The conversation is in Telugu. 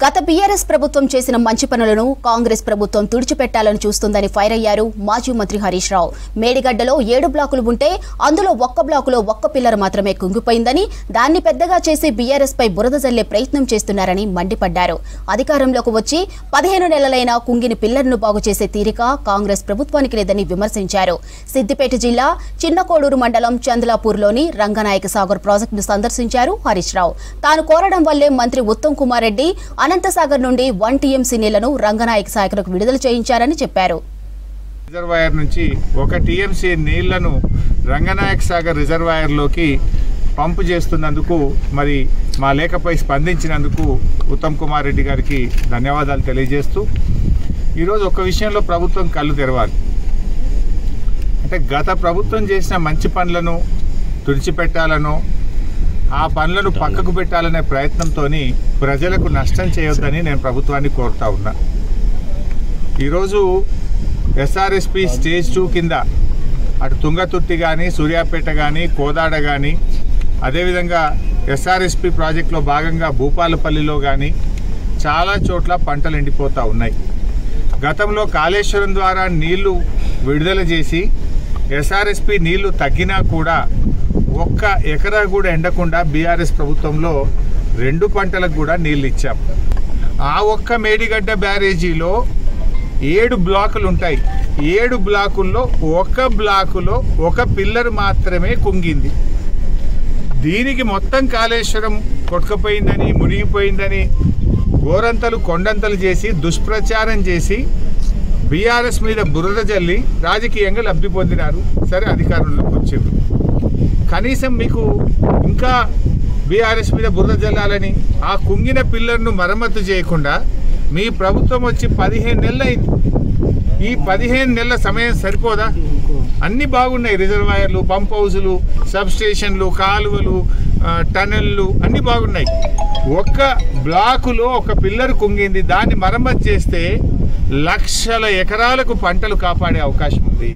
గత బీఆర్ఎస్ ప్రభుత్వం చేసిన మంచి పనులను కాంగ్రెస్ ప్రభుత్వం తుడిచిపెట్టాలని చూస్తుందని ఫైర్ అయ్యారు మాజీ మంత్రి హరీష్ రావు. మేడిగడ్డలో 7 బ్లాకులు ఉంటే అందులో ఒక్క బ్లాకులో ఒక్క పిల్లర్ మాత్రమే కుంగిపోయిందని, దాన్ని పెద్దగా చేసి బీఆర్ఎస్ పై బురద జల్లే ప్రయత్నం చేస్తున్నారని మండిపడ్డారు. అధికారంలోకి వచ్చి 15 నెలలైనా కుంగిని పిల్లర్ను బాగు చేసే తీరిక కాంగ్రెస్ ప్రభుత్వానికి లేదని విమర్శించారు. సిద్దిపేట జిల్లా చిన్నకోడూరు మండలం చంద్లాపూర్లోని రంగనాయక సాగర్ ప్రాజెక్టును సందర్శించారు హరీష్ రావు. తాను కోరడం వల్లే మంత్రి ఉత్తమ్ కుమార్ రెడ్డి అనంతసాగర్ నుండి 1 టీఎంసీ నీళ్లను రంగనాయక సాగర్కు విడుదల చేయించారని చెప్పారు. రిజర్వాయర్ నుంచి 1 టీఎంసీ నీళ్లను రంగనాయక సాగర్ రిజర్వాయర్లోకి పంపు చేస్తున్నందుకు మరి మా లేఖపై స్పందించినందుకు ఉత్తమ్ కుమార్ రెడ్డి గారికి ధన్యవాదాలు తెలియజేస్తూ, ఈరోజు ఒక విషయంలో ప్రభుత్వం కళ్ళు తెరవాలి. అంటే గత ప్రభుత్వం చేసిన మంచి పనులను తుడిచిపెట్టాలనో ఆ పనులను పక్కకు పెట్టాలనే ప్రయత్నంతో ప్రజలకు నష్టం చేయొద్దని నేను ప్రభుత్వాన్ని కోరుతా ఉన్నా. ఈరోజు ఎస్ఆర్ఎస్పి స్టేజ్ 2 కింద అటు తుంగతుర్తి కానీ, సూర్యాపేట కానీ, కోదాడ కానీ, అదేవిధంగా ఎస్ఆర్ఎస్పి ప్రాజెక్టులో భాగంగా భూపాలపల్లిలో కానీ చాలా చోట్ల పంటలు ఎండిపోతూ ఉన్నాయి. గతంలో కాళేశ్వరం ద్వారా నీళ్లు విడుదల చేసి ఎస్ఆర్ఎస్పి నీళ్లు తగ్గినా కూడా 1 ఎకరా కూడా ఎండకుండా బీఆర్ఎస్ ప్రభుత్వంలో 2 పంటలకు కూడా నీళ్ళు ఇచ్చాం. ఆ ఒక్క మేడిగడ్డ బ్యారేజీలో 7 బ్లాకులు ఉంటాయి. 7 బ్లాకుల్లో 1 బ్లాకులో 1 పిల్లర్ మాత్రమే కుంగింది. దీనికి మొత్తం కాళేశ్వరం కొట్టుకుపోయిందని, మునిగిపోయిందని గోరంతలు కొండంతలు చేసి దుష్ప్రచారం చేసి బీఆర్ఎస్ మీద బురద జల్లి రాజకీయంగా లబ్ధి పొందినారు. సరే, అధికారంలోకి వచ్చింది. కనీసం మీకు ఇంకా బీఆర్ఎస్ మీద బురద జల్లాలని ఆ కుంగిన పిల్లర్ను మరమ్మతు చేయకుండా మీ ప్రభుత్వం వచ్చి 15 నెలలైంది. ఈ 15 నెలల సమయం సరిపోదా? అన్నీ బాగున్నాయి. రిజర్వాయర్లు, పంప్ హౌజులు, సబ్ స్టేషన్లు, కాలువలు, టనెళ్ళు అన్నీ బాగున్నాయి. 1 బ్లాకులో 1 పిల్లర్ కుంగింది. దాన్ని మరమ్మతు చేస్తే లక్షల ఎకరాలకు పంటలు కాపాడే అవకాశం ఉంది.